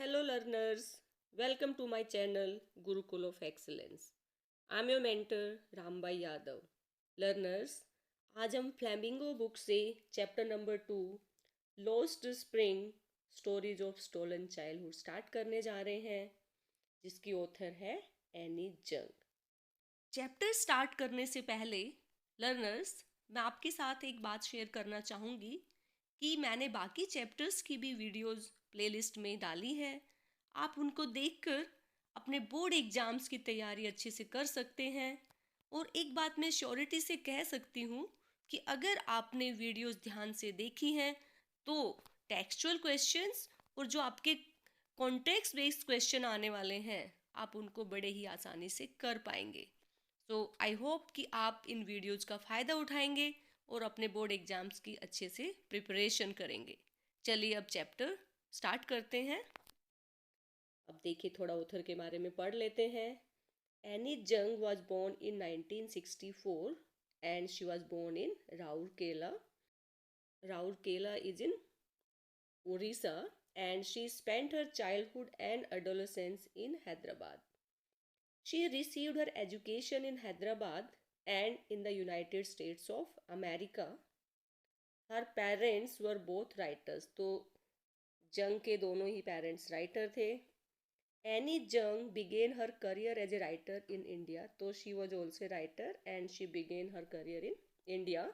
Hello learners, welcome to my channel Gurukul of Excellence. I am your mentor Rambai Yadav. Learners, आज हम flamingo book से chapter number 2 lost spring stories of stolen childhood start करने जा रहे हैं, जिसकी author है any जंग। चैप्टर स्टार्ट करने से पहले लर्नर्स, मैं आपके साथ एक बात शेयर करना चाहूँगी कि मैंने बाकी चैप्टर्स की भी वीडियोस प्लेलिस्ट में डाली है। आप उनको देखकर अपने बोर्ड एग्जाम्स की तैयारी अच्छे से कर सकते हैं। और एक बात मैं श्योरिटी से कह सकती हूँ कि अगर आपने वीडियोस ध्यान से देखी हैं तो टेक्सचुअल क्वेश्चंस और जो आपके कॉन्टेक्स्ट बेस्ड क्वेश्चन आने वाले हैं आप उनको बड़े ही आसानी से कर पाएंगे। सो आई होप कि आप इन वीडियोस का फ़ायदा उठाएंगे और अपने बोर्ड एग्जाम्स की अच्छे से प्रिपरेशन करेंगे। चलिए अब चैप्टर स्टार्ट करते हैं। अब देखिए, थोड़ा ऑथर के बारे में पढ़ लेते हैं। Anees Jung was born in 1964 and she was born in Rourkela. Rourkela is in Orissa, and she spent her childhood and adolescence in Hyderabad. She received her education in Hyderabad and in the United States of America. Her parents were both writers. तो जंग के दोनों ही parents writer थे। Any जंग began her career as a writer in India. तो she was also a writer and she began her career in India.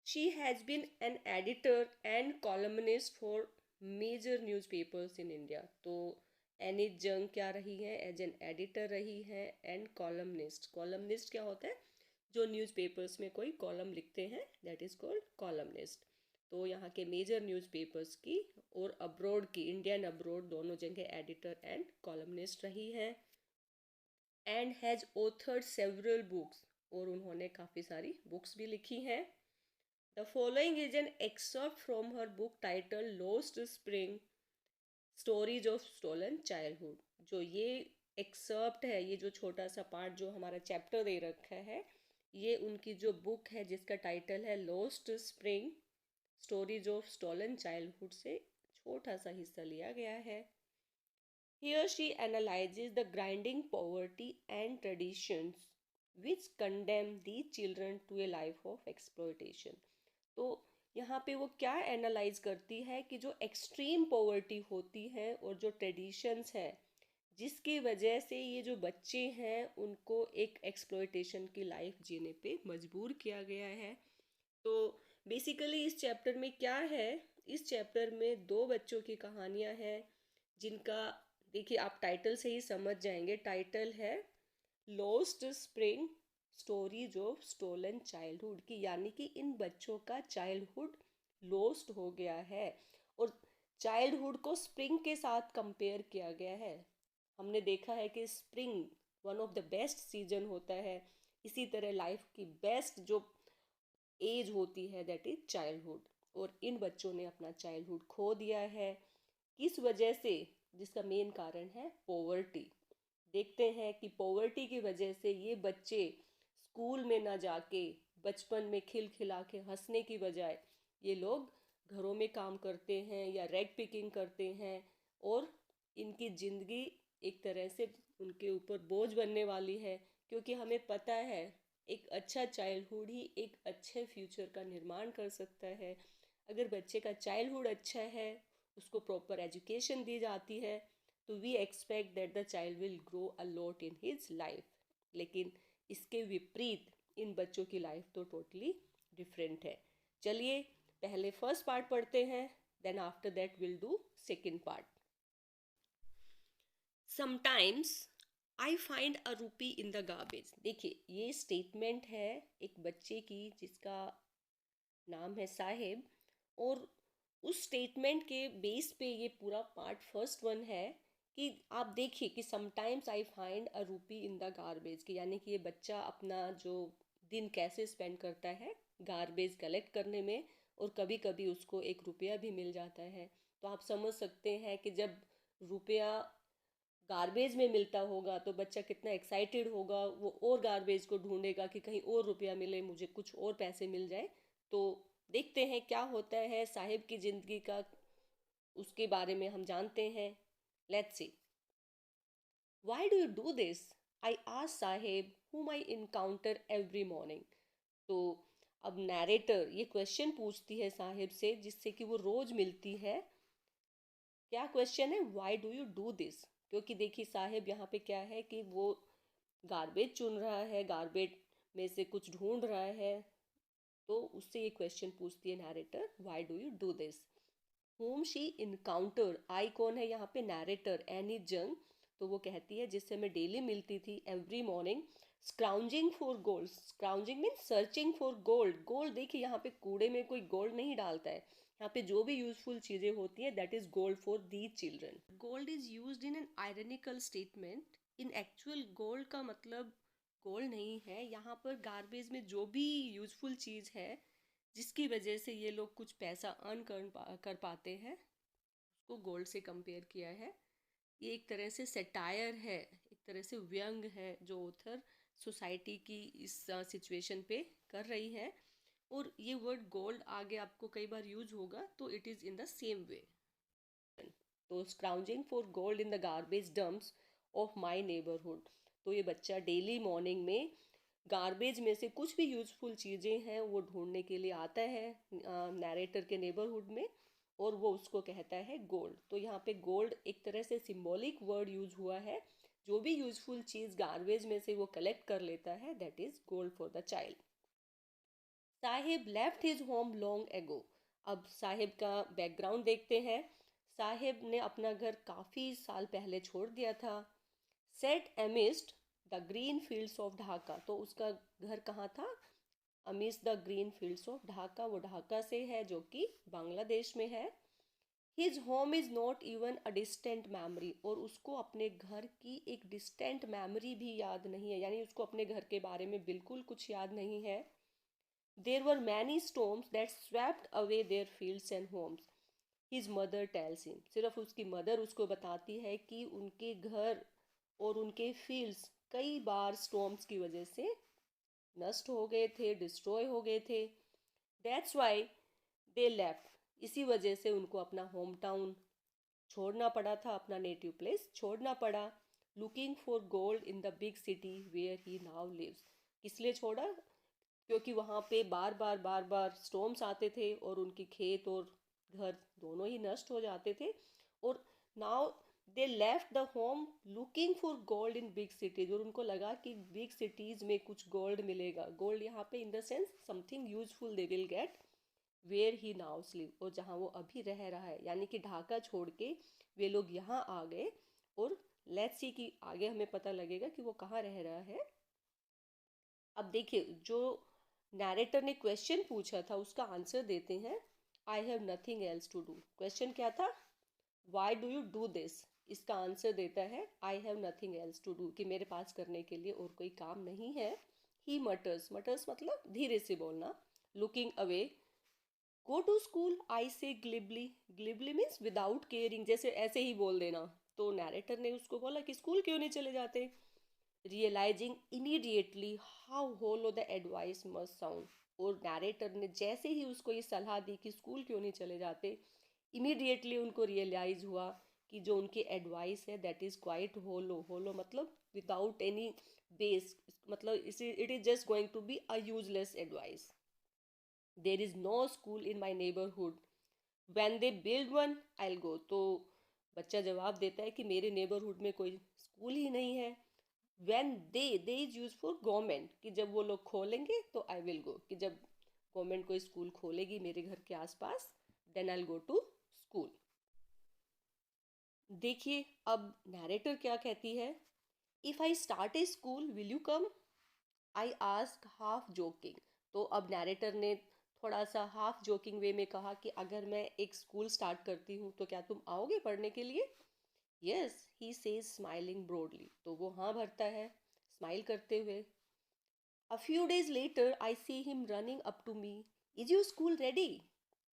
She has been an editor and columnist for major newspapers in India. तो any जंग क्या रही है? As an editor रही है and columnist. Columnist क्या होता है? जो न्यूज़पेपर्स में कोई कॉलम लिखते हैं, दैट इज़ कॉल्ड कॉलमनिस्ट। तो यहाँ के मेजर न्यूज़पेपर्स की और अब्रॉड की, इंडियन अब्रॉड दोनों जगह एडिटर एंड कॉलमनिस्ट रही है। And has authored several books, और उन्होंने काफ़ी सारी बुक्स भी लिखी हैं। The following is an excerpt from her book title lost spring stories of stolen childhood. जो ये एक्सर्प्ट है, ये जो छोटा सा पार्ट जो हमारा चैप्टर दे रखा है, ये उनकी जो बुक है जिसका टाइटल है lost spring stories of stolen childhood से छोटा सा हिस्सा लिया गया है। Here she analyzes the grinding poverty and traditions which condemn these children to a life of exploitation. तो यहाँ पे वो क्या एनालाइज करती है कि जो एक्सट्रीम पॉवर्टी होती है और जो ट्रेडिशंस है जिसकी वजह से ये जो बच्चे हैं उनको एक एक्सप्लॉयटेशन की लाइफ जीने पे मजबूर किया गया है। तो बेसिकली इस चैप्टर में क्या है? इस चैप्टर में दो बच्चों की कहानियां हैं जिनका, देखिए आप टाइटल से ही समझ जाएंगे, टाइटल है lost spring stories of stolen childhood की, यानी कि इन बच्चों का चाइल्डहुड लॉस्ट हो गया है और चाइल्डहुड को स्प्रिंग के साथ कंपेयर किया गया है। हमने देखा है कि spring one of the best season होता है, इसी तरह लाइफ की बेस्ट जो एज होती है दैट इज चाइल्डहुड, और इन बच्चों ने अपना चाइल्डहुड खो दिया है। किस वजह से? जिसका मेन कारण है पॉवर्टी। देखते हैं कि पॉवर्टी की वजह से ये बच्चे स्कूल में ना जाके बचपन में खिलखिला के हंसने की बजाय ये लोग घरों में काम करते हैं या रैग पिकिंग करते हैं, और इनकी ज़िंदगी एक तरह से उनके ऊपर बोझ बनने वाली है, क्योंकि हमें पता है एक अच्छा चाइल्डहुड ही एक अच्छे फ्यूचर का निर्माण कर सकता है। अगर बच्चे का चाइल्डहुड अच्छा है, उसको प्रॉपर एजुकेशन दी जाती है, तो we expect that the child will grow a lot in his life. लेकिन इसके विपरीत इन बच्चों की लाइफ तो टोटली डिफरेंट है। चलिए पहले फर्स्ट पार्ट पढ़ते हैं, then after that will do second part. Sometimes I find a rupee in the garbage. देखिए ये स्टेटमेंट है एक बच्चे की जिसका नाम है साहिब, और उस स्टेटमेंट के बेस पे ये पूरा पार्ट फर्स्ट वन है कि आप देखिए कि sometimes I find a rupee in the garbage, कि यानी कि ये बच्चा अपना जो दिन कैसे स्पेंड करता है गार्बेज कलेक्ट करने में, और कभी कभी उसको 1 रुपया भी मिल जाता है। तो आप समझ सकते हैं कि जब रुपया गार्बेज में मिलता होगा तो बच्चा कितना एक्साइटेड होगा, वो और गार्बेज को ढूंढेगा कि कहीं और रुपया मिले, मुझे कुछ और पैसे मिल जाए। तो देखते हैं क्या होता है साहिब की ज़िंदगी का, उसके बारे में हम जानते हैं। Let's see. Why do you do this? I asked Sahib, whom I encounter every morning. तो अब नैरेटर ये क्वेश्चन पूछती है साहिब से जिससे कि वो रोज मिलती है। क्या क्वेश्चन है? Y do you do this? क्योंकि देखिए साहिब यहाँ पे क्या है कि वो गार्बेज चुन रहा है, गार्बेज में से कुछ ढूंढ रहा है, तो उससे ये क्वेश्चन पूछती है narrator, Y do you do this? whom she encountered, आई कौन है यहाँ पे? नैरेटर, एनी जंग। तो वो कहती है जिससे मैं डेली मिलती थी, every morning, scrounging for gold. Scrounging mean searching for gold. Gold देखिए यहाँ पे कूड़े में कोई गोल्ड नहीं डालता है, यहाँ पे जो भी यूजफुल चीजें होती है that is gold for the children. Gold is used in an ironical statement. In actual gold का मतलब गोल्ड नहीं है, यहाँ पर गार्बेज में जो भी यूजफुल चीज़ है जिसकी वजह से ये लोग कुछ पैसा अर्न कर पाते हैं, उसको गोल्ड से कंपेयर किया है। ये एक तरह से सेटायर है, एक तरह से व्यंग है जो ऑथर सोसाइटी की इस सिचुएशन पे कर रही है। और ये वर्ड गोल्ड आगे आपको कई बार यूज होगा, तो it is in the same way. तो scrounging for gold in the garbage dumps of my neighbourhood. तो ये बच्चा डेली मॉर्निंग में गार्बेज में से कुछ भी यूजफुल चीज़ें हैं वो ढूंढने के लिए आता है नैरेटर के नेबरहुड में, और वो उसको कहता है गोल्ड। तो यहाँ पे गोल्ड एक तरह से सिंबॉलिक वर्ड यूज हुआ है। जो भी यूजफुल चीज़ गार्बेज में से वो कलेक्ट कर लेता है that is gold for the child. Sahib left his home long ago. अब साहिब का बैकग्राउंड देखते हैं। साहिब ने अपना घर काफ़ी साल पहले छोड़ दिया था। Set amidst the green fields of Dhaka. तो उसका घर कहाँ था? Amidst the green fields of Dhaka. वो ढाका से है जो कि बांग्लादेश में है। His home is not even a distant memory. और उसको अपने घर की एक डिस्टेंट मेमोरी भी याद नहीं है, यानी उसको अपने घर के बारे में बिल्कुल कुछ याद नहीं है। There were many storms that swept away their fields and homes. His mother tells him. सिर्फ उसकी मदर उसको बताती है कि उनके घर और उनके फील्ड्स कई बार स्टॉर्म्स की वजह से नष्ट हो गए थे, डिस्ट्रॉय हो गए थे। That's why they left. इसी वजह से उनको अपना होम टाउन छोड़ना पड़ा था, अपना नेटिव प्लेस छोड़ना पड़ा। Looking for gold in the big city where he now lives. किस लिए छोड़ा? क्योंकि वहाँ पे बार बार स्टॉर्म्स आते थे और उनके खेत और घर दोनों ही नष्ट हो जाते थे। और now they left the home looking for gold in big cities. और उनको लगा कि बिग सिटीज में कुछ गोल्ड मिलेगा। गोल्ड यहाँ पे in the sense something useful they will get where he now live. और जहाँ वो अभी रह रहा है, यानी कि ढाका छोड़ के वे लोग यहाँ आ गए। और लेट्स सी कि आगे हमें पता लगेगा कि वो कहाँ रह रहा है। अब देखिए जो नैरेटर ने क्वेश्चन पूछा था उसका आंसर देते हैं। I have nothing else to do. Question क्या था? Why do you do this? इसका आंसर देता है I have nothing else to do, कि मेरे पास करने के लिए और कोई काम नहीं है। ही मटर्स, मटर्स मतलब धीरे से बोलना। Looking away, go to school I say glibly. Glibly means without caring, जैसे ऐसे ही बोल देना। तो नैरेटर ने उसको बोला कि स्कूल क्यों नहीं चले जाते? Realising immediately how hollow the advice must sound. और नैरेटर ने जैसे ही उसको ये सलाह दी कि स्कूल क्यों नहीं चले जाते, इमीडिएटली उनको रियलाइज हुआ कि जो उनकी एडवाइस है that is quite hollow. Hollow मतलब विदाउट एनी बेस, मतलब it is just going to be a useless advice. There is no school in my neighbourhood, when they build one I will go. तो बच्चा जवाब देता है कि मेरे neighbourhood में कोई स्कूल ही नहीं है। When they is use for government, कि जब वो लोग खोलेंगे तो आई विल गो, कि जब गवर्नमेंट कोई स्कूल खोलेगी मेरे घर के आसपास then I will go to school. देखिए अब नैरेटर क्या कहती है। If I start a school will you come? I ask half joking. तो अब नैरेटर ने थोड़ा सा हाफ जोकिंग वे में कहा कि अगर मैं एक स्कूल स्टार्ट करती हूँ तो क्या तुम आओगे पढ़ने के लिए? Yes he says smiling broadly. तो वो हाँ भरता है स्माइल करते हुए। A few days later I see him running up to me, is your school ready?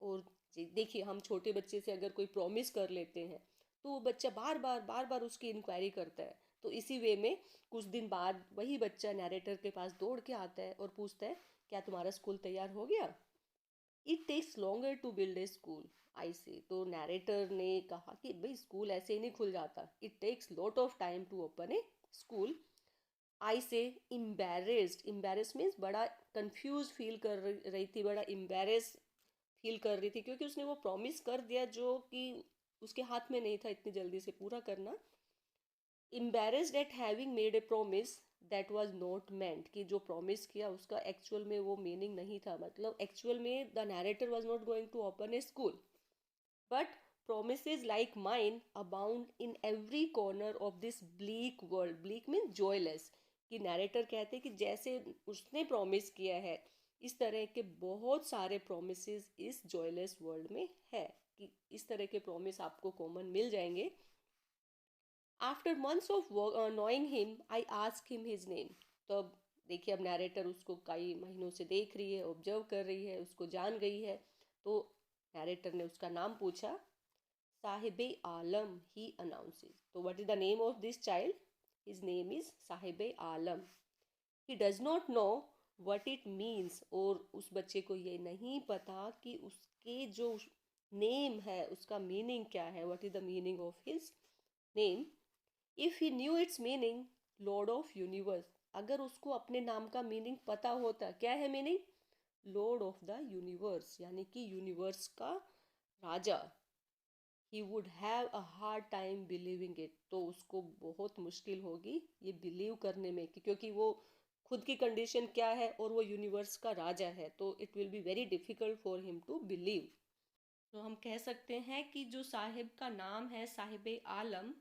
और देखिए हम छोटे बच्चे से अगर कोई प्रॉमिस कर लेते हैं तो वो बच्चा बार बार उसकी इंक्वायरी करता है। तो इसी वे में कुछ दिन बाद वही बच्चा नैरेटर के पास दौड़ के आता है और पूछता है क्या तुम्हारा स्कूल तैयार हो गया? It takes longer to build a school. I say. तो नैरेटर ने कहा कि भाई स्कूल ऐसे ही नहीं खुल जाता, it takes lot of time to open a school. I say embarrassed, embarrass means बड़ा कंफ्यूज फील कर रही थी, बड़ा एम्बेरेस फील कर रही थी, क्योंकि उसने वो प्रॉमिस कर दिया जो कि उसके हाथ में नहीं था इतनी जल्दी से पूरा करना। Embarrassed eight having made a promise that was not meant, कि जो प्रॉमिस किया उसका एक्चुअल में वो मीनिंग नहीं था, मतलब एक्चुअल में the narrator was not going to open a school, but promises like mine abound in every corner of this bleak world। bleak means joyless, कि नैरेटर कहते हैं कि जैसे उसने प्रॉमिस किया है इस तरह के बहुत सारे प्रोमिसेस इस जॉयलेस वर्ल्ड में है, कि इस तरह के प्रॉमिस आपको कॉमन मिल जाएंगे। After months of knowing him I ask him his name. तो अब देखिए, अब नैरेटर उसको कई महीनों से देख रही है, ऑब्जर्व कर रही है, उसको जान गई है। तो नैरेटर ने उसका नाम पूछा। Sahibe Alam, he announces. तो what is the name of this child? His name is Sahibe Alam. He does not know what it means, और उस बच्चे को ये नहीं पता कि उसके जो नेम है उसका मीनिंग क्या है, what is the meaning of his name. If he new it's meaning, lord of universe, अगर उसको अपने नाम का मीनिंग पता होता, क्या है meaning? Lord of the universe, यानी कि यूनिवर्स का राजा। He would have a hard time believing it, तो उसको बहुत मुश्किल होगी ये बिलीव करने में, क्योंकि वो खुद की कंडीशन क्या है और वो यूनिवर्स का राजा है, तो it will be very difficult for him to believe. तो हम कह सकते हैं कि जो साहिब का नाम है साहिब आलम,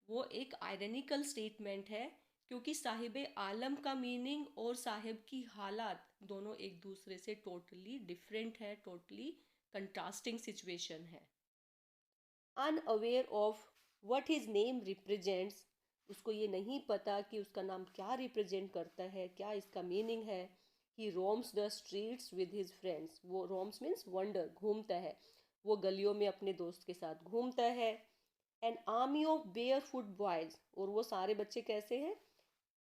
वो एक आयरनिकल स्टेटमेंट है, क्योंकि साहिब आलम का मीनिंग और साहिब की हालात दोनों एक दूसरे से टोटली डिफरेंट है, टोटली कंट्रास्टिंग सिचुएशन है। Unaware of what his name represents, उसको ये नहीं पता कि उसका नाम क्या रिप्रेजेंट करता है, क्या इसका मीनिंग है। He roams the streets with his friends, वो रोम्स मीन्स वंडर, घूमता है, वो गलियों में अपने दोस्त के साथ घूमता है। An army of bear foot boys, और वो सारे बच्चे कैसे हैं?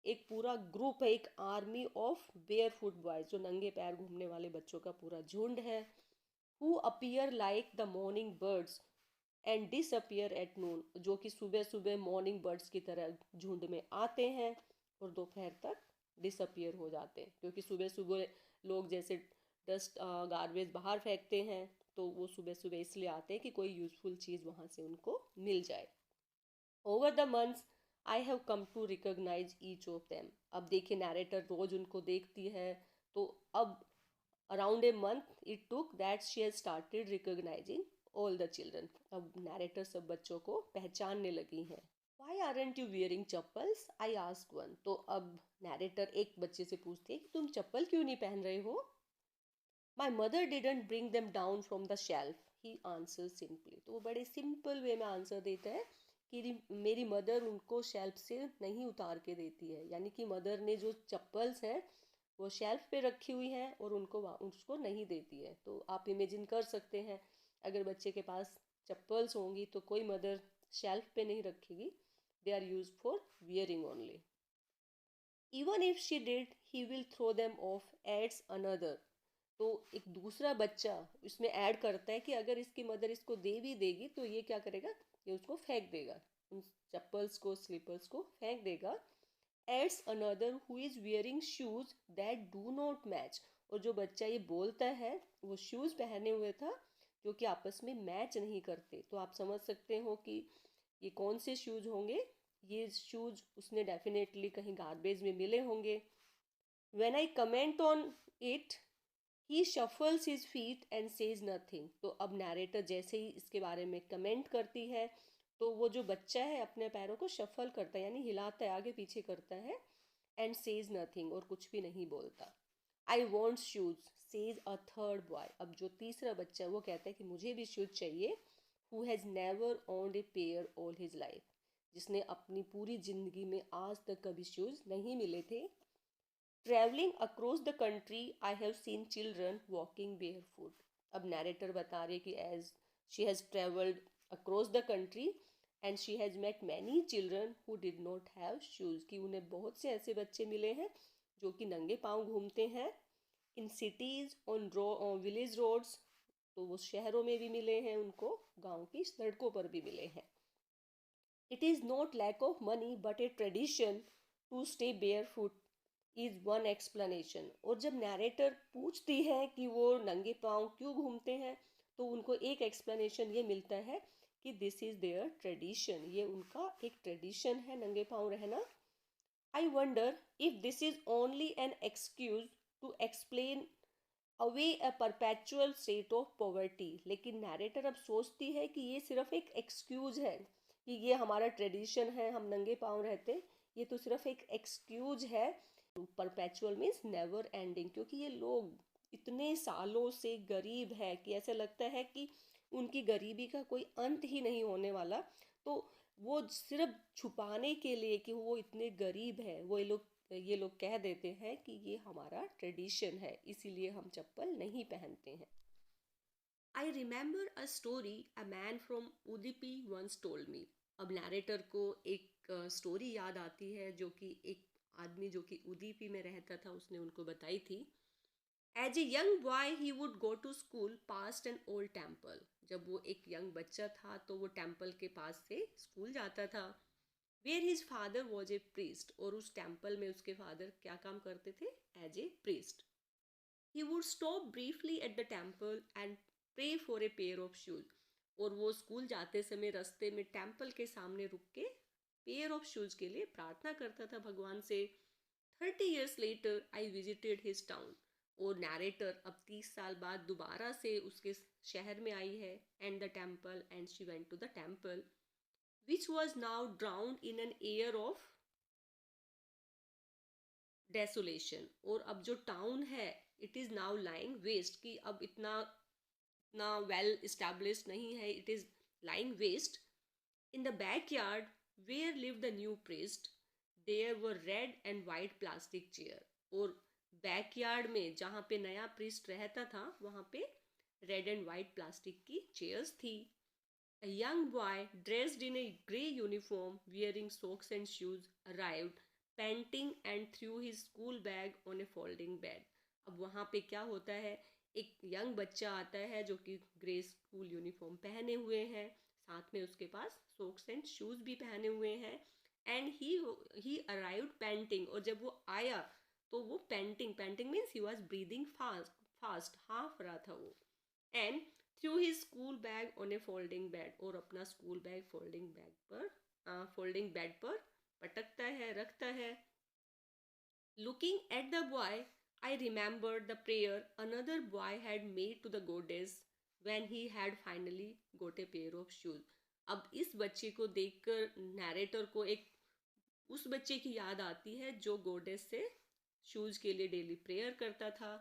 एक पूरा ग्रुप है, एक army of bear foot boys, जो नंगे पैर घूमने वाले बच्चों का पूरा झुंड है। Who appear like the morning birds and disappear at noon, जो कि सुबह सुबह मॉर्निंग बर्ड्स की तरह झुंड में आते हैं और दोपहर तक डिसअपियर हो जाते हैं, क्योंकि सुबह सुबह लोग जैसे डस्ट गार्बेज बाहर फेंकते हैं, तो वो सुबह सुबह इसलिए आते हैं कि कोई यूजफुल चीज़ वहाँ से उनको मिल जाए। Over the months I have come to recognise each of them, अब देखिए नैरेटर रोज उनको देखती है, तो अब around a month it took that she has started recognising all the children, अब नैरेटर सब बच्चों को पहचानने लगी हैं। Why aren't you wearing chappals, I ask one. तो अब नैरेटर एक बच्चे से पूछती है कि तुम चप्पल क्यों नहीं पहन रहे हो? My mother didn't bring them down from the shelf, he answer simply. तो वो बड़े सिंपल वे में आंसर देता है कि मेरी मदर उनको शेल्फ से नहीं उतार के देती है, यानी कि मदर ने जो चप्पल्स हैं वो शेल्फ पे रखी हुई हैं और उसको नहीं देती है। तो आप इमेजिन कर सकते हैं, अगर बच्चे के पास चप्पल्स होंगी तो कोई मदर शेल्फ पे नहीं रखेगी, they are use for wearing only. Even if she did he will throw them off, adds another. तो एक दूसरा बच्चा इसमें ऐड करता है कि अगर इसकी मदर इसको दे भी देगी तो ये क्या करेगा, ये उसको फेंक देगा, उन चप्पल्स को, स्लीपर्स को फेंक देगा। Ads another who is wearing shoes that do not match, और जो बच्चा ये बोलता है वो शूज पहने हुए था जो कि आपस में मैच नहीं करते। तो आप समझ सकते हो कि ये कौन से शूज होंगे, ये शूज उसने डेफिनेटली कहीं गार्बेज में मिले होंगे। When I comment on it, he shuffles his feet and says nothing. तो अब नैरेटर जैसे ही इसके बारे में कमेंट करती है, तो वो जो बच्चा है अपने पैरों को शफल करता है, यानी हिलाता है, आगे पीछे करता है, एंड सेज नथिंग, और कुछ भी नहीं बोलता। I want shoes, says a third boy. अब जो तीसरा बच्चा है वो कहता है कि मुझे भी शूज चाहिए। Who has never owned a pair all his life, जिसने अपनी पूरी जिंदगी में आज तक कभी शूज नहीं मिले थे। Travelling across the country I have seen children walking barefoot. अब नैरेटर बता रही कि as she has travelled across the country and she has met many children who did not have shoes, कि उन्हें बहुत से ऐसे बच्चे मिले हैं जो कि नंगे पाँव घूमते हैं। In cities, on village roads, तो वो शहरों में भी मिले हैं उनको, गांव की सड़कों पर भी मिले हैं। It is not lack of money but a tradition to stay barefoot is one explanation. और जब नैरेटर पूछती है कि वो नंगे पाँव क्यों घूमते हैं, तो उनको एक एक्सप्लेनेशन ये मिलता है कि दिस इज़ देयर ट्रेडिशन, ये उनका एक ट्रेडिशन है नंगे पाँव रहना। I wonder if this is only an excuse to explain away a perpetual state of poverty. लेकिन नैरेटर अब सोचती है कि ये सिर्फ एक एक्सक्यूज है, कि ये हमारा ट्रेडिशन है, हम नंगे पाँव रहते, ये तो सिर्फ एक एक्सक्यूज है। परपेचुअल मीन्स नेवर एंडिंग, क्योंकि ये लोग इतने सालों से गरीब है कि ऐसा लगता है कि उनकी गरीबी का कोई अंत ही नहीं होने वाला। तो वो सिर्फ छुपाने के लिए कि वो इतने गरीब है, वो ये लोग कह देते हैं कि ये हमारा ट्रेडिशन है, इसीलिए हम चप्पल नहीं पहनते हैं। I remember a story a man from Udupi once told me. अब नैरेटर को एक स्टोरी याद आती है जो कि एक आदमी जो कि उदुपी में रहता था उसने उनको बताई थी। As a young boy he would go to school past an old temple. जब वो एक यंग बच्चा था तो वो टेम्पल के पास से स्कूल जाता था। Where his father was a priest, और उस टेम्पल में उसके फादर क्या काम करते थे, as a priest. He would stop briefly at the temple and pray for a pair of shoes. और वो स्कूल जाते समय रास्ते में टेम्पल के सामने रुक के पेयर ऑफ शूज के लिए प्रार्थना करता था भगवान से। 30 years later I visited his town. और नैरेटर अब 30 साल बाद दोबारा से उसके शहर में आई है, and the temple, and she went to the temple which was now drowned in an air of desolation. और अब जो टाउन है it is now lying waste, कि अब इतना वेल इस्टेब्लिश्ड नहीं है, it is lying waste. In the back yard where live the new priest there were red and white plastic chair. और बैकयार्ड में जहाँ पे नया प्रीस्ट रहता था वहाँ पे रेड एंड वाइट प्लास्टिक की चेयर्स थी। A young boy dressed in a grey uniform wearing socks and shoes arrived panting and threw his school bag on a folding bed। अब वहाँ पे क्या होता है, एक यंग बच्चा आता है जो कि ग्रे स्कूल यूनिफॉर्म पहने हुए हैं, साथ में उसके पास सॉक्स एंड शूज़ भी पहने हुए हैं। एंड ही अराइव्ड पेंटिंग, और जब वो आया तो वो painting means he was breathing fast half रहा था वो। And through his school bag on A folding bed, और अपना स्कूल बैग फोल्डिंग बेड पर पटकता है, रखता है। Looking at the boy I remembered the prayer another boy had made to the goddess when he had finally got a pair of shoes. अब इस बच्चे को देखकर नैरेटर को एक उस बच्चे की याद आती है जो गोडेस से शूज के लिए डेली प्रेयर करता था।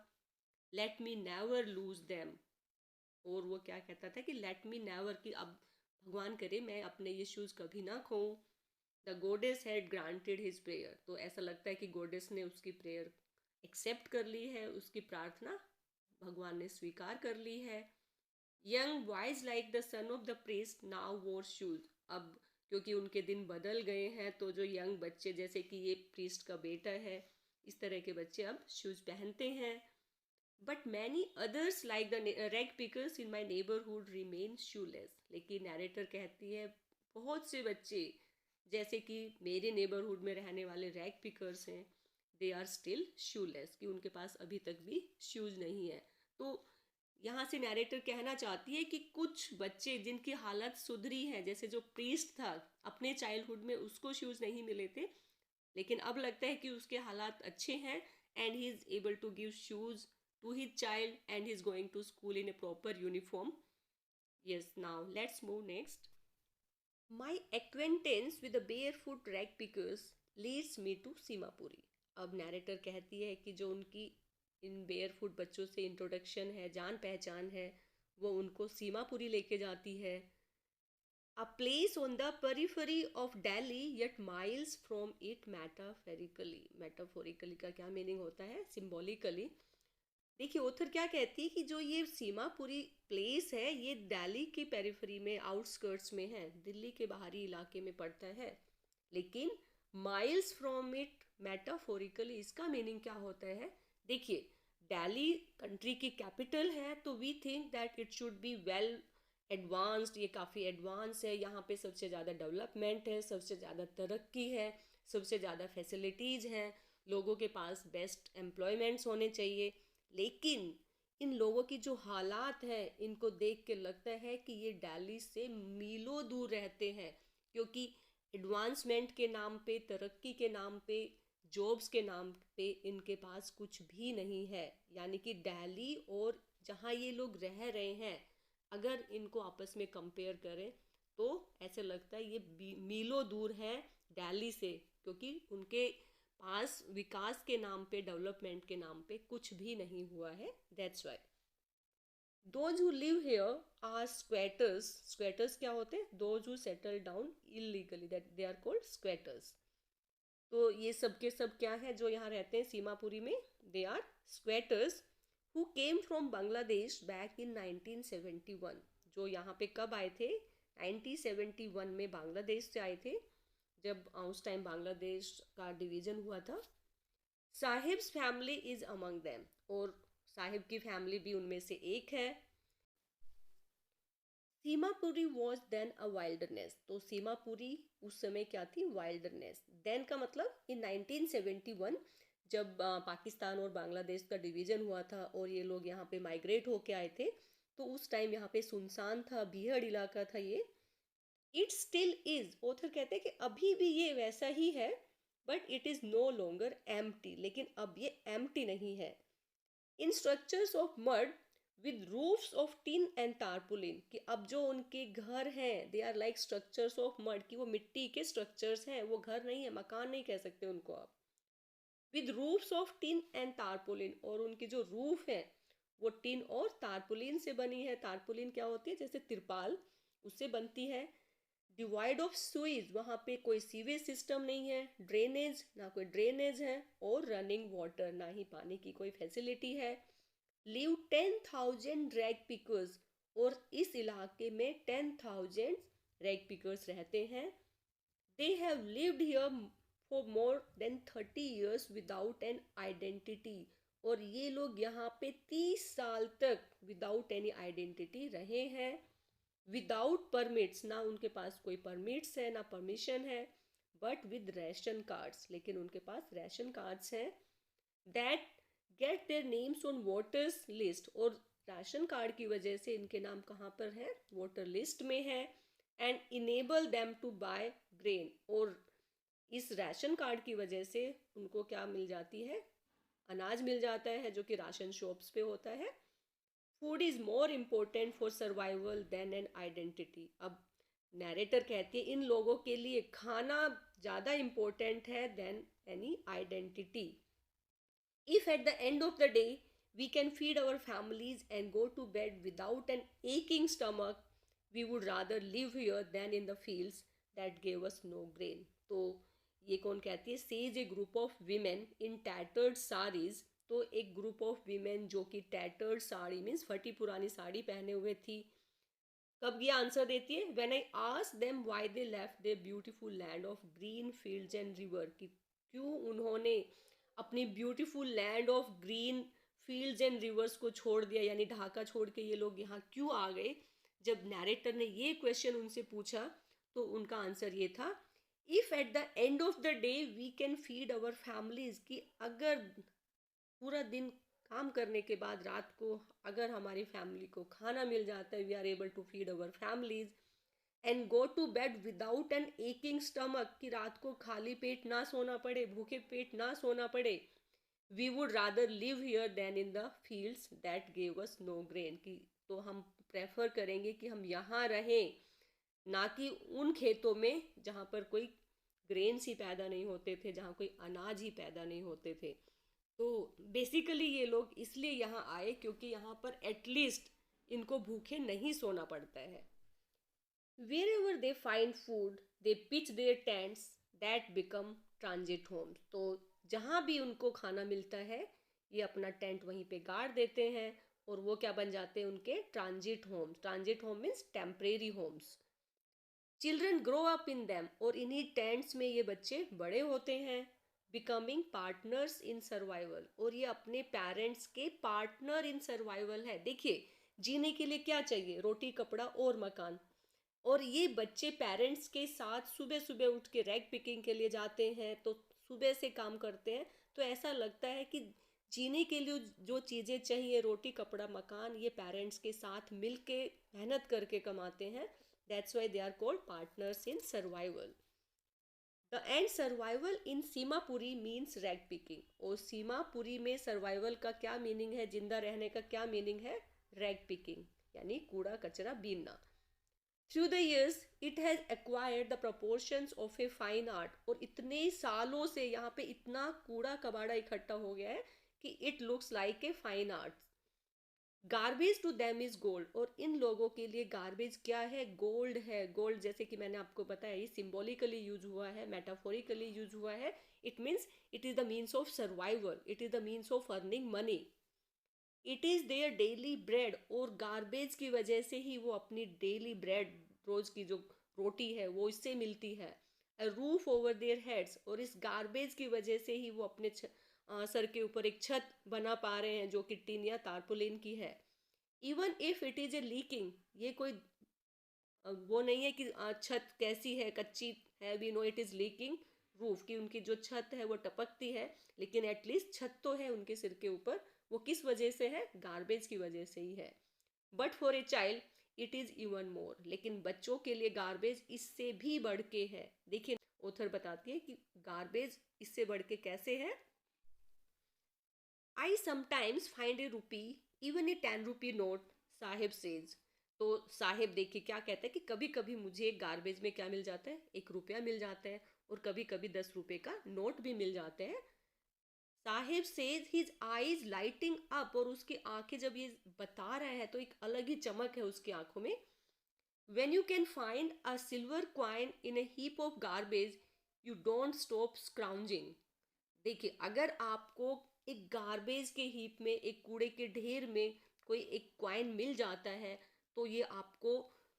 Let me never lose them. और वो क्या कहता था कि लेट मी नेवर, कि अब भगवान करे मैं अपने ये शूज़ कभी ना खोऊं। The goddess had granted his prayer. तो ऐसा लगता है कि गोडेस ने उसकी प्रेयर एक्सेप्ट कर ली है, उसकी प्रार्थना भगवान ने स्वीकार कर ली है। Young boys like the son of the priest now वोर शूज। अब क्योंकि उनके दिन बदल गए हैं तो जो यंग बच्चे, जैसे कि ये प्रीस्ट का बेटा है, इस तरह के बच्चे अब शूज पहनते हैं। But many others like the rag pickers in my neighbourhood remain shoelace. लेकिन नैरेटर कहती है बहुत से बच्चे जैसे कि मेरे नेबरहुड में रहने वाले रैग पिकर्स हैं, दे आर स्टिल शूलेस, कि उनके पास अभी तक भी शूज़ नहीं है। तो यहाँ से नैरेटर कहना चाहती है कि कुछ बच्चे जिनकी हालत सुधरी है, जैसे जो प्रीस्ट था अपने चाइल्डहुड में उसको शूज़ नहीं मिले थे, लेकिन अब लगता है कि उसके हालात अच्छे हैं, and he is able to give shoes to his child and he's going to school in a proper uniform. Yes, now let's move next. My acquaintance with the barefoot rag pickers leads me to Seemapuri. अब narrator कहती है कि जो उनकी इन barefoot बच्चों से introduction है, जान पहचान है, वो उनको सीमापुरी लेके जाती है। A place on the periphery of Delhi yet miles from it metaphorically। Metaphorically का क्या मीनिंग होता है, सिम्बॉलिकली। देखिए ऑथर क्या कहती है कि जो ये सीमापुरी प्लेस है ये दिल्ली की पेरिफेरी में, आउटस्कर्ट्स में है, दिल्ली के बाहरी इलाके में पड़ता है। लेकिन माइल्स फ्रॉम इट मेटाफोरिकली, इसका मीनिंग क्या होता है, देखिए दिल्ली कंट्री की कैपिटल है, तो we think that it should be well advanced, ये काफ़ी एडवांस है, यहाँ पे सबसे ज़्यादा डेवलपमेंट है, सबसे ज़्यादा तरक्की है, सबसे ज़्यादा फैसिलिटीज़ हैं, लोगों के पास बेस्ट एम्प्लॉयमेंट्स होने चाहिए। लेकिन इन लोगों की जो हालात हैं, इनको देख के लगता है कि ये दिल्ली से मीलों दूर रहते हैं, क्योंकि एडवांसमेंट के नाम पे, तरक्की के नाम पे, जॉब्स के नाम पे इनके पास कुछ भी नहीं है। यानी कि दिल्ली और जहाँ ये लोग रह रहे हैं, अगर इनको आपस में कंपेयर करें तो ऐसे लगता है ये मीलों दूर है दिल्ली से, क्योंकि उनके पास विकास के नाम पे, डेवलपमेंट के नाम पे कुछ भी नहीं हुआ है। That's why those who live here are squatters. Squatters क्या होते हैं? Those who settle down illegally, that they are called squatters. तो ये सब के सब क्या है जो यहाँ रहते हैं सीमापुरी में? They are squatters who came from Bangladesh back in 1971। जो यहाँ पे कब आए थे? 1971 में बांग्लादेश से आए थे, जब उस टाइम बांग्लादेश का डिवीज़न हुआ था। Saheb's family is among them, और साहिब की फैमिली भी उनमें से एक है। Seemapuri was then a wilderness. तो सीमापुरी उस समय क्या थी? वाइल्डरनेस। देन का मतलब इन 1971, जब पाकिस्तान और बांग्लादेश का डिवीज़न हुआ था और ये लोग यहाँ पे माइग्रेट होके आए थे, तो उस टाइम यहाँ पे सुनसान था, बीहड़ इलाका था ये। इट स्टिल इज, ऑथर कहते हैं कि अभी भी ये वैसा ही है, but it is no longer empty. लेकिन अब ये एम्प्टी नहीं है। In structures of mud with roofs of tin and tarpaulin, कि अब जो उनके घर हैं they are like structures of mud, कि वो मिट्टी के स्ट्रक्चर्स हैं, वो घर नहीं है, मकान नहीं कह सकते उनको आप। With roofs of tin and tarpaulin, और उनकी जो रूफ है वो टिन और तारपुलिन से बनी है। तारपुलिन क्या होती है? जैसे तिरपाल, उससे बनती है। डिवाइड ऑफ सुइज, वहाँ पे कोई सीवेज सिस्टम नहीं है, ड्रेनेज ना कोई ड्रेनेज है, और रनिंग वाटर, ना ही पानी की कोई फैसिलिटी है। लिव 10,000 रैग पिकर्स, और इस इलाके में 10,000 रैग पिकर्स रहते हैं। They have lived here for more than 30 years without an identity, और ये लोग यहाँ पे 30 साल तक विदाउट एनी आइडेंटिटी रहे हैं। विदाउट परमिट्स, ना उनके पास कोई परमिट्स है ना परमिशन है, बट विद रेशन कार्ड्स, लेकिन उनके पास रेशन कार्ड्स हैं। That get their names on voters list, और राशन कार्ड की वजह से इनके नाम कहाँ पर है? वोटर लिस्ट में है। And enable them to buy grain, और इस राशन कार्ड की वजह से उनको क्या मिल जाती है? अनाज मिल जाता है, जो कि राशन शॉप्स पे होता है। Food is more important for survival than an identity. अब नैरेटर कहती है इन लोगों के लिए खाना ज़्यादा इम्पोर्टेंट है than any identity. If at the end of the day we can feed our families and go to bed without an aching stomach, we would rather live here than in the fields that gave us no grain. तो ये कौन कहती है? Says A group of women in tattered saris. तो एक group of women जो कि tattered sari means फटी पुरानी साड़ी पहने हुए थी, कब ये आंसर देती है? When I ask them why they left their beautiful land of green fields and river, कि क्यों उन्होंने अपनी beautiful land of green fields and rivers को छोड़ दिया, यानी ढाका छोड़ के ये लोग यहाँ क्यों आ गए। जब नैरेटर ने ये क्वेश्चन उनसे पूछा तो उनका आंसर ये था, if at the end of the day we can feed our families, कि अगर पूरा दिन काम करने के बाद रात को अगर हमारी फैमिली को खाना मिल जाता है, we are able to feed our families and go to bed without an aching stomach, कि रात को खाली पेट ना सोना पड़े, भूखे पेट ना सोना पड़े। We would rather live here than in the fields that gave us no grain, की तो हम प्रेफर करेंगे कि हम यहाँ रहें, ना कि उन खेतों में जहाँ पर कोई ग्रेन्स ही पैदा नहीं होते थे, जहाँ कोई अनाज ही पैदा नहीं होते थे। तो बेसिकली ये लोग इसलिए यहाँ आए क्योंकि यहाँ पर एटलीस्ट इनको भूखे नहीं सोना पड़ता है। Wherever they find food, they pitch their tents that become transit homes. तो जहाँ भी उनको खाना मिलता है ये अपना टेंट वहीं पे गाड़ देते हैं, और वो क्या बन जाते हैं? उनके transit homes. Transit home means temporary homes. Children grow up in them, और इन्हीं टेंट्स में ये बच्चे बड़े होते हैं। बिकमिंग पार्टनर्स इन सर्वाइवल, और ये अपने पेरेंट्स के पार्टनर इन सर्वाइवल है। देखिए, जीने के लिए क्या चाहिए? रोटी, कपड़ा और मकान। और ये बच्चे पेरेंट्स के साथ सुबह सुबह उठ के रैग पिकिंग के लिए जाते हैं, तो सुबह से काम करते हैं। तो ऐसा लगता है कि जीने के लिए जो चीज़ें चाहिए, रोटी, कपड़ा, मकान, ये पेरेंट्स के साथ मिल के मेहनत करके कमाते हैं। That's why they are called partners in survival. The end survival in Seemapuri means rag picking. और सीमापुरी में सर्वाइवल का क्या मीनिंग है, जिंदा रहने का क्या मीनिंग है? रैग पिकिंग, यानी कूड़ा कचरा बीनना। Through the years it has acquired the proportions of a fine art. और इतने सालों से यहाँ पे इतना कूड़ा कबाड़ा इकट्ठा हो गया है कि it looks like a fine art. Garbage to them is gold. और इन लोगों के लिए गार्बेज क्या है? गोल्ड है। गोल्ड, जैसे कि मैंने आपको बताया, ये सिंबॉलिकली यूज हुआ है, मेटाफोरिकली यूज हुआ है। It means it is the means of survival, it is the means of earning money, it is their daily bread. और गार्बेज की वजह से ही वो अपनी डेली ब्रेड, रोज की जो रोटी है, वो इससे मिलती है। A roof over their heads. और इस गार्बेज की वजह से ही वो अपने सर के ऊपर एक छत बना पा रहे हैं, जो कि टिन या तारपोलिन की है। Even if it is a leaking, ये कोई वो नहीं है कि छत कैसी है, कच्ची है, we know it is leaking roof, कि उनकी जो छत है वो टपकती है, लेकिन एटलीस्ट छत तो है उनके सिर के ऊपर। वो किस वजह से है? गार्बेज की वजह से ही है। But for a child it is even more. लेकिन बच्चों के लिए गार्बेज इससे भी बढ़ के है। देखिए, ऑथर बताती है कि गार्बेज इससे बढ़ के कैसे है। आई समटाइम्स फाइंड ए रूपी, even a 10 rupee note, Sahib says. तो साहिब देखिए क्या कहता है कि कभी कभी मुझे गार्बेज में क्या मिल जाता है? 1 रुपया मिल जाता है, और कभी कभी 10 रुपए का नोट भी मिल जाते हैं। Sahib says his eyes lighting up. और उसकी आंखें जब ये बता रहा है तो एक अलग ही चमक है उसकी आंखों में। When you can find a silver coin in a heap of garbage, you don't stop scrounging. देखिए, अगर आपको एक गार्बेज के हीप में, एक कूड़े के ढेर में कोई एक क्वाइन मिल जाता है, तो ये आपको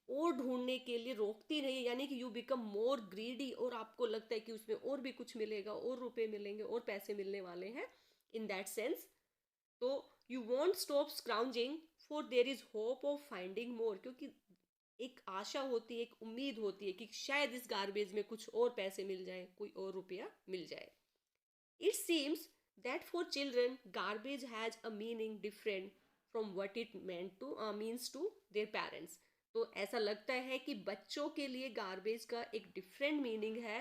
और ढूंढने के लिए रोकती नहीं है, यानी कि यू बिकम मोर ग्रीडी। और आपको लगता है कि उसमें और भी कुछ मिलेगा, और रुपए मिलेंगे, और पैसे मिलने वाले हैं, इन दैट सेंस। तो you want stop scrounging, for there is hope of finding more. क्योंकि एक आशा होती है, एक उम्मीद होती है कि शायद इस गार्बेज में कुछ और पैसे मिल जाए, कोई और रुपया मिल जाए। It seems that for children, garbage has a meaning different from what it means to their parents. तो ऐसा लगता है कि बच्चों के लिए गार्बेज का एक डिफरेंट मीनिंग है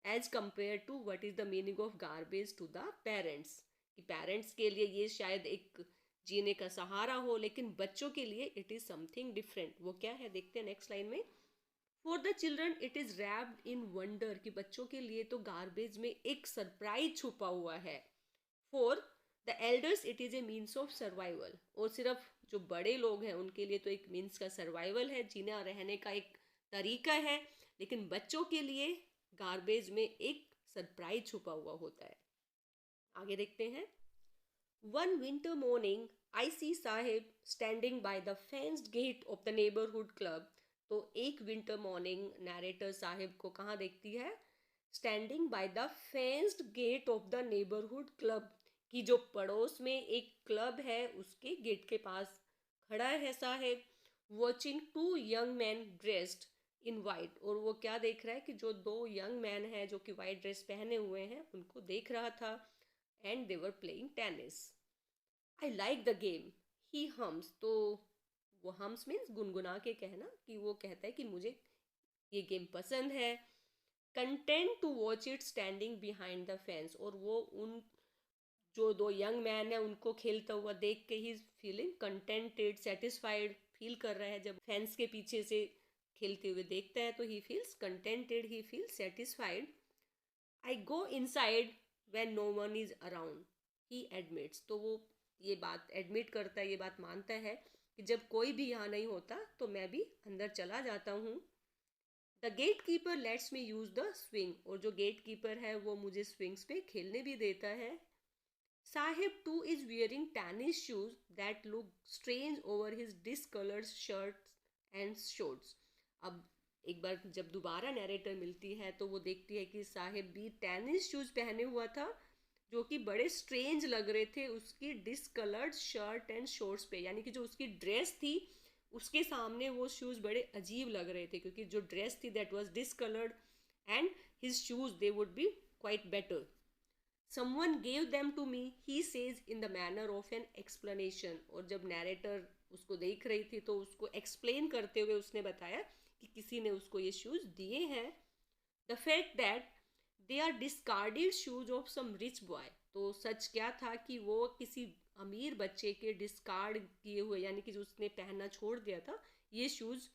as compare to what is the meaning of garbage to the parents. कि पेरेंट्स के लिए ये शायद एक जीने का सहारा हो, लेकिन बच्चों के लिए इट इज समथिंग डिफरेंट। वो क्या है, देखते हैं नेक्स्ट लाइन में। For the children it is wrapped in wonder. कि बच्चों के लिए तो गार्बेज में एक सरप्राइज छुपा हुआ है। For the elders it is a means of survival. और सिर्फ जो बड़े लोग हैं उनके लिए तो एक मीन्स का सर्वाइवल है, जीना रहने का एक तरीका है। लेकिन बच्चों के लिए गार्बेज में एक सरप्राइज छुपा हुआ होता है। आगे देखते हैं। One winter morning I see Saheb standing by the fenced gate of the neighbourhood club. तो एक विंटर मॉर्निंग नैरेटर साहिब को कहाँ देखती है? Standing by the fenced gate of the neighbourhood club, की जो पड़ोस में एक क्लब है उसके गेट के पास खड़ा है Saheb. Watching two young man dressed in white. और वो क्या देख रहा है? कि जो 2 यंग मैन हैं जो कि वाइट ड्रेस पहने हुए हैं, उनको देख रहा था। And they were playing tennis. I like the game, he hums. तो वो हम्स मीन्स गुनगुना के कहना, कि वो कहता है कि मुझे ये गेम पसंद है। Content to watch it standing behind the fence. और वो उन जो 2 यंग मैन है उनको खेलता हुआ देख के ही फीलिंग कंटेंटेड, सेटिस्फाइड फील कर रहा है। जब फेंस के पीछे से खेलते हुए देखता है तो he feels contented, he feels satisfied. I go inside when no one is around, he admits. तो वो ये बात एडमिट करता है, ये बात मानता है कि जब कोई भी यहाँ नहीं होता तो मैं भी अंदर चला जाता हूँ। The gatekeeper lets me use the swing. और जो गेट कीपर है वो मुझे स्विंग्स पे खेलने भी देता है। Sahib two is wearing tennis shoes that look strange over his discoloured shirt and shorts. अब एक बार जब दोबारा नैरेटर मिलती है तो वो देखती है कि साहिब भी टेनिस शूज़ पहने हुआ था, जो कि बड़े स्ट्रेंज लग रहे थे उसकी डिसकलर्ड शर्ट एंड शॉर्ट्स पे, यानी कि जो उसकी ड्रेस थी उसके सामने वो शूज़ बड़े अजीब लग रहे थे, क्योंकि जो ड्रेस थी that was discoloured and his shoes they would be quite better. Someone gave them to me, he says in the manner of an explanation. और जब नैरेटर उसको देख रही थी तो उसको एक्सप्लेन करते हुए उसने बताया कि किसी ने उसको ये शूज़ दिए हैं. The fact that they are discarded shoes of some rich boy. तो सच क्या था कि वो किसी अमीर बच्चे के डिस्कार्ड किए हुए, यानी कि जो उसने पहनना छोड़ दिया था, ये शूज़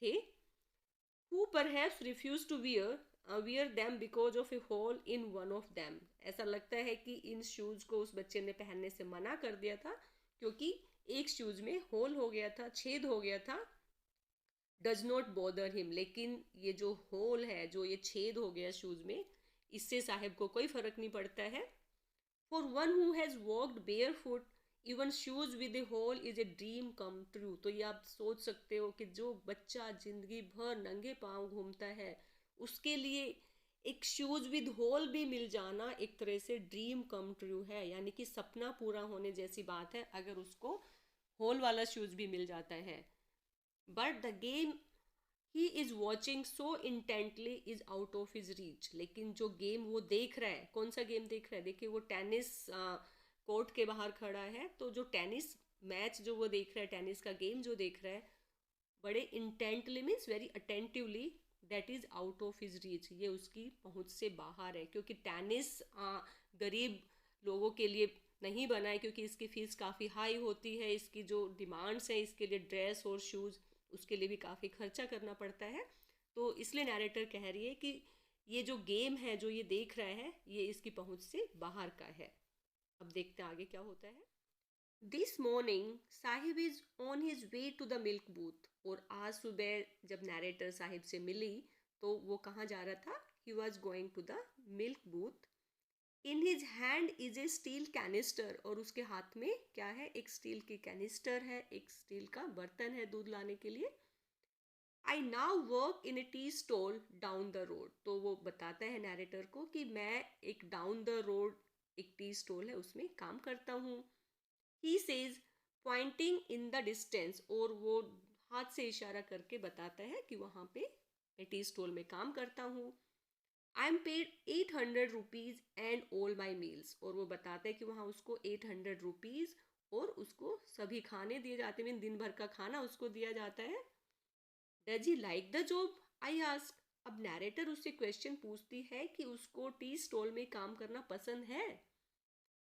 थे. who perhaps refused to wear them because of a hole in one of them. ऐसा लगता है कि इन शूज़ को उस बच्चे ने पहनने से मना कर दिया था क्योंकि एक शूज़ में होल हो गया था, छेद हो गया था. Does not bother him. लेकिन ये जो होल है, जो ये छेद हो गया शूज़ में, इससे साहिब को कोई फ़र्क नहीं पड़ता है. For one who has walked barefoot, even shoes with a hole is a dream come true. तो ये आप सोच सकते हो कि जो बच्चा ज़िंदगी भर नंगे पाँव घूमता है, उसके लिए एक शूज़ विद होल भी मिल जाना एक तरह से ड्रीम कम ट्रू है, यानी कि सपना पूरा होने जैसी बात है अगर उसको होल वाला शूज़ भी मिल जाता है. But the game he is watching so intently is out of his reach. लेकिन जो गेम वो देख रहा है, कौन सा गेम देख रहा है? देखिए, वो टेनिस कोर्ट के बाहर खड़ा है, तो जो टेनिस मैच जो वो देख रहा है, टेनिस का गेम जो देख रहा है, बड़े intently means very attentively, that is out of his reach. ये उसकी पहुंच से बाहर है, क्योंकि टेनिस गरीब लोगों के लिए नहीं बना है, क्योंकि इसकी फ़ीस काफ़ी हाई होती है. इसकी जो डिमांड्स हैं इसके लिए, ड्रेस और शूज़, उसके लिए भी काफ़ी खर्चा करना पड़ता है. तो इसलिए नैरेटर कह रही है कि ये जो गेम है जो ये देख रहा है, ये इसकी पहुंच से बाहर का है. अब देखते हैं आगे क्या होता है. This morning Sahib is on his way to the milk booth. और आज सुबह जब नैरेटर साहिब से मिली तो वो कहाँ जा रहा था? He was going to the milk booth. In his hand is a steel canister. और उसके हाथ में क्या है? एक स्टील की कैनिस्टर है, एक स्टील का बर्तन है दूध लाने के लिए. I now work in A tea stall down the road. तो वो बताता है नैरेटर को कि मैं एक डाउन द रोड एक टी स्टॉल है उसमें काम करता हूँ. He says pointing in the distance. और वो हाथ से इशारा करके बताता है कि वहाँ पे मैं टी स्टॉल में काम करता हूँ. I am paid 800 rupees and all my meals. और वो बताता है कि वहाँ उसको 800 रुपीज़ और उसको सभी खाने दिए जाते हैं, दिन भर का खाना उसको दिया जाता है. Does he like the job? I ask. अब नैरेटर उससे क्वेश्चन पूछती है कि उसको टी स्टॉल में काम करना पसंद है.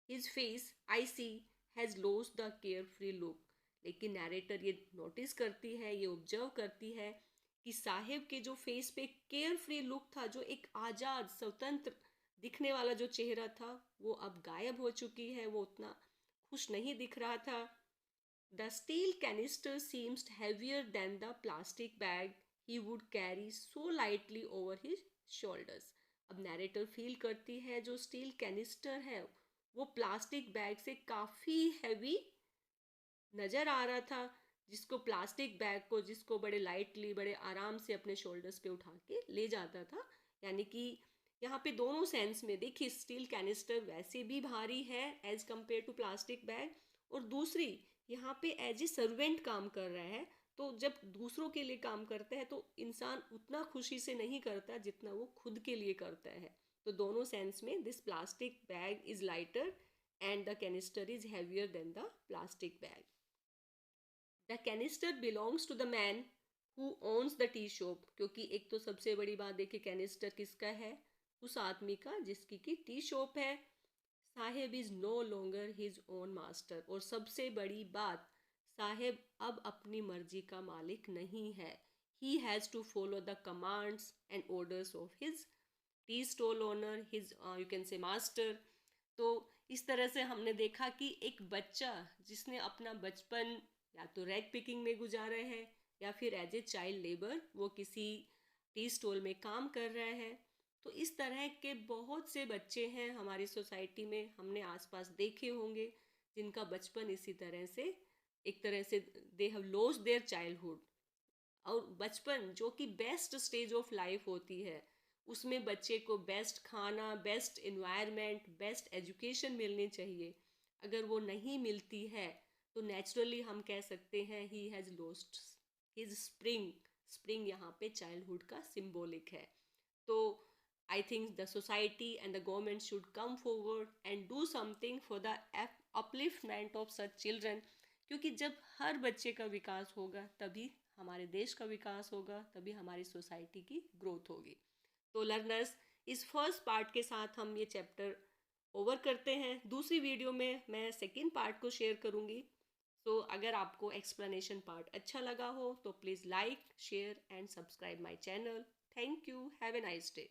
His face I see has lost the carefree look. लेकिन नैरेटर ये नोटिस करती है, ये ऑब्जर्व करती है कि साहिब के जो फेस पे केयर फ्री लुक था, जो एक आज़ाद स्वतंत्र दिखने वाला जो चेहरा था, वो अब गायब हो चुकी है. वो उतना खुश नहीं दिख रहा था. The steel canister seems heavier than the plastic bag he would carry so lightly over his shoulders. अब नैरेटर फील करती है जो स्टील कैनिस्टर है वो प्लास्टिक बैग से काफ़ी हैवी नज़र आ रहा था, जिसको प्लास्टिक बैग को जिसको बड़े लाइटली, बड़े आराम से अपने शोल्डर्स पे उठा के ले जाता था. यानी कि यहाँ पे दोनों सेंस में देखिए, स्टील कैनिस्टर वैसे भी भारी है as compared to plastic bag, और दूसरी यहाँ पे एज ए सर्वेंट काम कर रहा है. तो जब दूसरों के लिए काम करता है तो इंसान उतना खुशी से नहीं करता जितना वो खुद के लिए करता है. तो दोनों सेंस में this plastic bag is lighter and the canister is heavier than the plastic bag. The canister belongs to the man who owns the tea shop. क्योंकि एक तो सबसे बड़ी बात देखिए, कैनिस्टर किसका है? उस आदमी का जिसकी की टी शॉप है. Sahib is no longer his own master. और सबसे बड़ी बात, साहेब अब अपनी मर्जी का मालिक नहीं है. He has to follow the commands and orders of his tea stall owner, his you can say master. तो इस तरह से हमने देखा कि एक बच्चा जिसने अपना बचपन या तो रैग पिकिंग में गुजारा है या फिर एज ए चाइल्ड लेबर वो किसी टी स्टॉल में काम कर रहा है. तो इस तरह के बहुत से बच्चे हैं हमारी सोसाइटी में, हमने आसपास देखे होंगे, जिनका बचपन इसी तरह से, एक तरह से they have lost their childhood. और बचपन जो कि बेस्ट स्टेज ऑफ लाइफ होती है, उसमें बच्चे को बेस्ट खाना, बेस्ट इन्वायरमेंट, बेस्ट एजुकेशन मिलनी चाहिए। अगर वो नहीं मिलती है तो नेचुरली हम कह सकते हैं he has lost his spring. Spring यहाँ पे चाइल्डहुड का सिंबॉलिक है। तो I think the society and the government should come forward and do something for the upliftment of such children, क्योंकि जब हर बच्चे का विकास होगा तभी हमारे देश का विकास होगा, तभी हमारी सोसाइटी की ग्रोथ होगी। तो लर्नर्स, इस फर्स्ट पार्ट के साथ हम ये चैप्टर ओवर करते हैं। दूसरी वीडियो में मैं सेकेंड पार्ट को शेयर करूँगी। तो अगर आपको एक्सप्लेनेशन पार्ट अच्छा लगा हो तो please like, share and subscribe my channel. Thank you, have a nice day.